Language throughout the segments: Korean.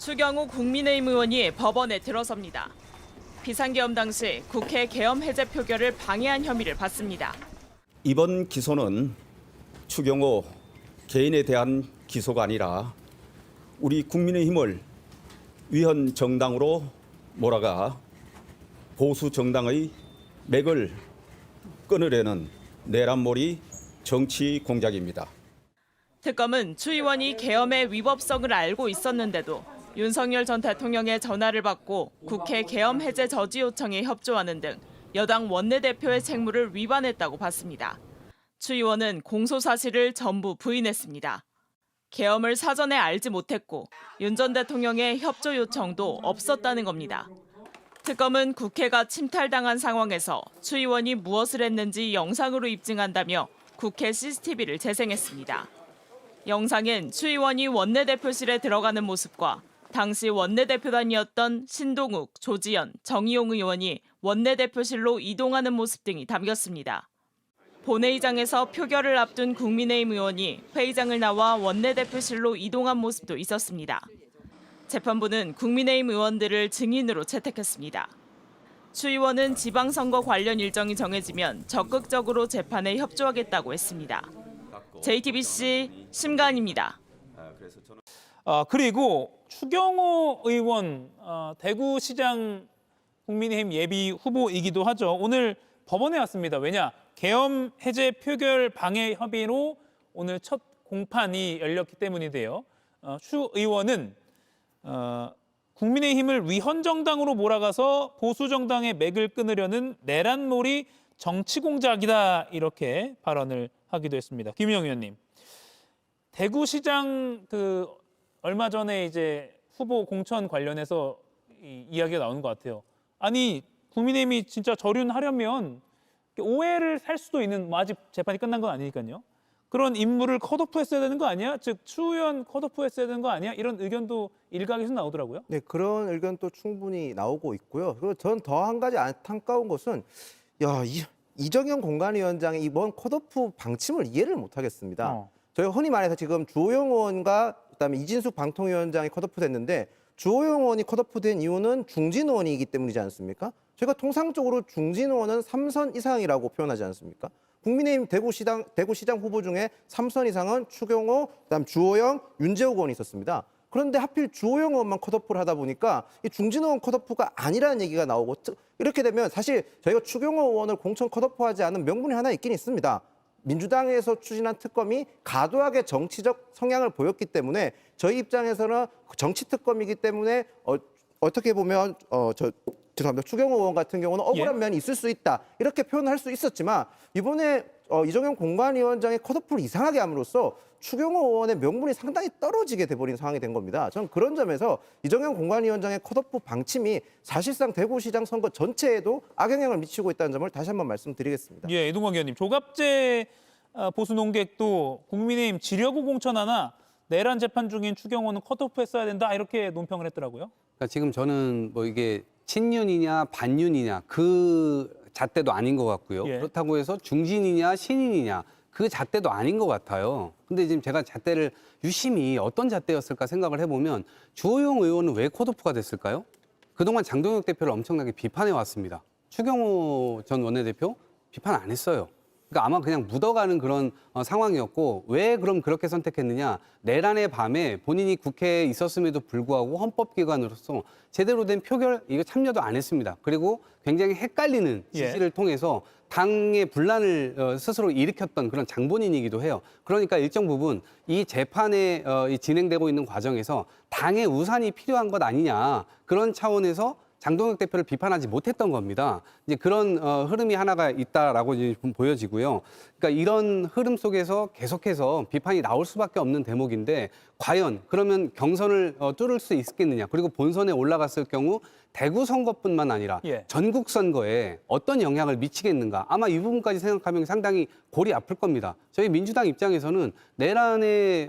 추경호 국민의힘 의원이 법원에 들어섭니다. 비상계엄 당시 국회 계엄 해제 표결을 방해한 혐의를 받습니다. 이번 기소는 추경호 개인에 대한 기소가 아니라 우리 국민의힘을 위헌 정당으로 몰아가 보수 정당의 맥을 끊으려는 내란몰이 정치 공작입니다. 특검은 추 의원이 계엄의 위법성을 알고 있었는데도 윤석열 전 대통령의 전화를 받고 국회 계엄 해제 저지 요청에 협조하는 등 여당 원내대표의 책무를 위반했다고 봤습니다. 추 의원은 공소 사실을 전부 부인했습니다. 계엄을 사전에 알지 못했고 윤 전 대통령의 협조 요청도 없었다는 겁니다. 특검은 국회가 침탈당한 상황에서 추 의원이 무엇을 했는지 영상으로 입증한다며 국회 CCTV를 재생했습니다. 영상엔 추 의원이 원내대표실에 들어가는 모습과 당시 원내대표단이었던 신동욱, 조지현, 정의용 의원이 원내대표실로 이동하는 모습 등이 담겼습니다. 본회의장에서 표결을 앞둔 국민의힘 의원이 회의장을 나와 원내대표실로 이동한 모습도 있었습니다. 재판부는 국민의힘 의원들을 증인으로 채택했습니다. 추 의원은 지방선거 관련 일정이 정해지면 적극적으로 재판에 협조하겠다고 했습니다. JTBC 심가은입니다. 그리고 추경호 의원 대구시장 국민의힘 예비 후보이기도 하죠. 오늘 법원에 왔습니다. 왜냐? 계엄 해제 표결 방해 협의로 오늘 첫 공판이 열렸기 때문인데요. 추 의원은 국민의힘을 위헌 정당으로 몰아가서 보수 정당의 맥을 끊으려는 내란몰이 정치 공작이다 이렇게 발언을 하기도 했습니다. 김영 의원님, 대구시장 얼마 전에 이제 후보 공천 관련해서 이야기가 나오는 것 같아요. 아니 국민의힘이 진짜 절윤하려면 오해를 살 수도 있는 아직 재판이 끝난 건 아니니까요. 그런 인물을 컷오프했어야 되는 거 아니야? 즉 추 의원 컷오프했어야 되는 거 아니야? 이런 의견도 일각에서 나오더라고요. 네, 그런 의견도 충분히 나오고 있고요. 그리고 전 더 한 가지 안타까운 것은 이정현 공관위원장의 이번 컷오프 방침을 이해를 못하겠습니다. 저희가 흔히 말해서 지금 주호영 의원과 그다음에 이진숙 방통위원장이 컷오프됐는데 주호영 의원이 컷오프된 이유는 중진 의원이기 때문이지 않습니까? 저희가 통상적으로 중진 의원은 3선 이상이라고 표현하지 않습니까? 국민의힘 대구시장 후보 중에 3선 이상은 추경호, 그다음 주호영, 윤재욱 의원이 있었습니다. 그런데 하필 주호영 의원만 컷오프를 하다 보니까 이 중진 의원 컷오프가 아니라는 얘기가 나오고 이렇게 되면 사실 저희가 추경호 의원을 공천 컷오프하지 않은 명분이 하나 있긴 있습니다. 민주당에서 추진한 특검이 과도하게 정치적 성향을 보였기 때문에 저희 입장에서는 정치 특검이기 때문에 어떻게 보면 죄송합니다. 추경호 의원 같은 경우는 억울한 면이 있을 수 있다. 이렇게 표현할 수 있었지만 이번에 이정현 공관위원장의 컷오프를 이상하게 함으로써 추경호 의원의 명분이 상당히 떨어지게 돼버린 상황이 된 겁니다. 저는 그런 점에서 이정현 공관위원장의 컷오프 방침이 사실상 대구시장 선거 전체에도 악영향을 미치고 있다는 점을 다시 한번 말씀드리겠습니다. 예, 이동관 의원님, 조갑재 보수 농객도 국민의힘 지려고 공천하나 내란 재판 중인 추경호는 컷오프했어야 된다 이렇게 논평을 했더라고요. 그러니까 지금 저는 뭐 이게 친윤이냐 반윤이냐 그 잣대도 아닌 것 같고요. 그렇다고 해서 중진이냐 신인이냐 그 잣대도 아닌 것 같아요. 근데 지금 제가 잣대를 유심히 어떤 잣대였을까 생각을 해보면 주호영 의원은 왜 컷오프가 됐을까요? 그동안 장동혁 대표를 엄청나게 비판해 왔습니다. 추경호 전 원내대표 비판 안 했어요. 그러니까 아마 그냥 묻어가는 그런 상황이었고 왜 그럼 그렇게 선택했느냐. 내란의 밤에 본인이 국회에 있었음에도 불구하고 헌법기관으로서 제대로 된 표결 이거 참여도 안 했습니다. 그리고 굉장히 헷갈리는 지시를 통해서 당의 분란을 스스로 일으켰던 그런 장본인이기도 해요. 그러니까 일정 부분 이 재판에 진행되고 있는 과정에서 당의 우산이 필요한 것 아니냐. 그런 차원에서 장동혁 대표를 비판하지 못했던 겁니다. 이제 그런 흐름이 하나가 있다라고 이제 보여지고요. 그러니까 이런 흐름 속에서 계속해서 비판이 나올 수밖에 없는 대목인데 과연 그러면 경선을 뚫을 수 있겠느냐. 그리고 본선에 올라갔을 경우 대구 선거뿐만 아니라 전국 선거에 어떤 영향을 미치겠는가. 아마 이 부분까지 생각하면 상당히 골이 아플 겁니다. 저희 민주당 입장에서는 내란에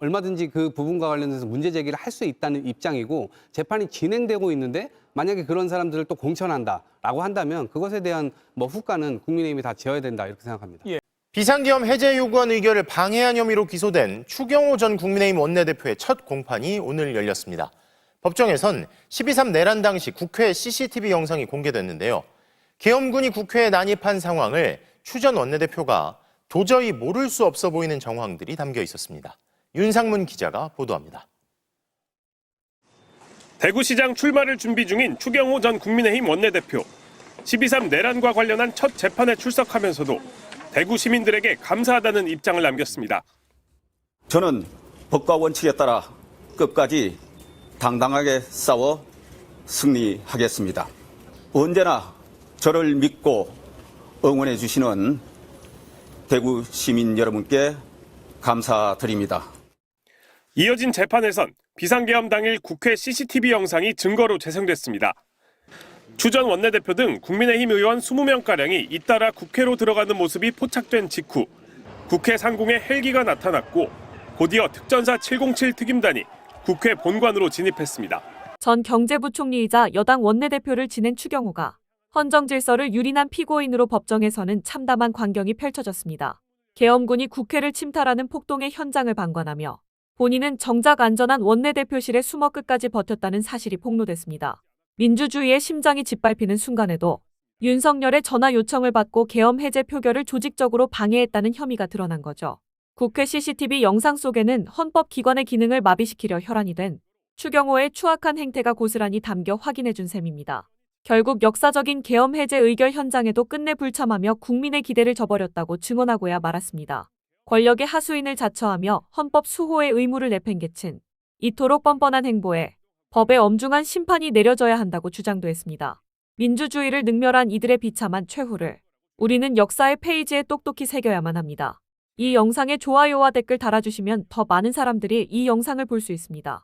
얼마든지 그 부분과 관련해서 문제 제기를 할 수 있다는 입장이고 재판이 진행되고 있는데 만약에 그런 사람들을 또 공천한다라고 한다면 그것에 대한 후과는 국민의힘이 다 지어야 된다 이렇게 생각합니다. 비상계엄 해제 요구한 의결을 방해한 혐의로 기소된 추경호 전 국민의힘 원내대표의 첫 공판이 오늘 열렸습니다. 법정에선 12.3 내란 당시 국회 CCTV 영상이 공개됐는데요. 계엄군이 국회에 난입한 상황을 추 전 원내대표가 도저히 모를 수 없어 보이는 정황들이 담겨 있었습니다. 윤상문 기자가 보도합니다. 대구시장 출마를 준비 중인 추경호 전 국민의힘 원내대표. 12.3 내란과 관련한 첫 재판에 출석하면서도 대구 시민들에게 감사하다는 입장을 남겼습니다. 저는 법과 원칙에 따라 끝까지 당당하게 싸워 승리하겠습니다. 언제나 저를 믿고 응원해 주시는 대구 시민 여러분께 감사드립니다. 이어진 재판에선 비상계엄 당일 국회 CCTV 영상이 증거로 재생됐습니다. 추 전 원내대표 등 국민의힘 의원 20명가량이 잇따라 국회로 들어가는 모습이 포착된 직후 국회 상공에 헬기가 나타났고 곧이어 특전사 707 특임단이 국회 본관으로 진입했습니다. 전 경제부총리이자 여당 원내대표를 지낸 추경호가 헌정 질서를 유린한 피고인으로 법정에서는 참담한 광경이 펼쳐졌습니다. 계엄군이 국회를 침탈하는 폭동의 현장을 방관하며 본인은 정작 안전한 원내대표실에 숨어 끝까지 버텼다는 사실이 폭로됐습니다. 민주주의의 심장이 짓밟히는 순간에도 윤석열의 전화 요청을 받고 계엄 해제 표결을 조직적으로 방해했다는 혐의가 드러난 거죠. 국회 CCTV 영상 속에는 헌법기관의 기능을 마비시키려 혈안이 된 추경호의 추악한 행태가 고스란히 담겨 확인해준 셈입니다. 결국 역사적인 계엄 해제 의결 현장에도 끝내 불참하며 국민의 기대를 저버렸다고 증언하고야 말았습니다. 권력의 하수인을 자처하며 헌법 수호의 의무를 내팽개친 이토록 뻔뻔한 행보에 법의 엄중한 심판이 내려져야 한다고 주장도 했습니다. 민주주의를 능멸한 이들의 비참한 최후를 우리는 역사의 페이지에 똑똑히 새겨야만 합니다. 이 영상에 좋아요와 댓글 달아주시면 더 많은 사람들이 이 영상을 볼 수 있습니다.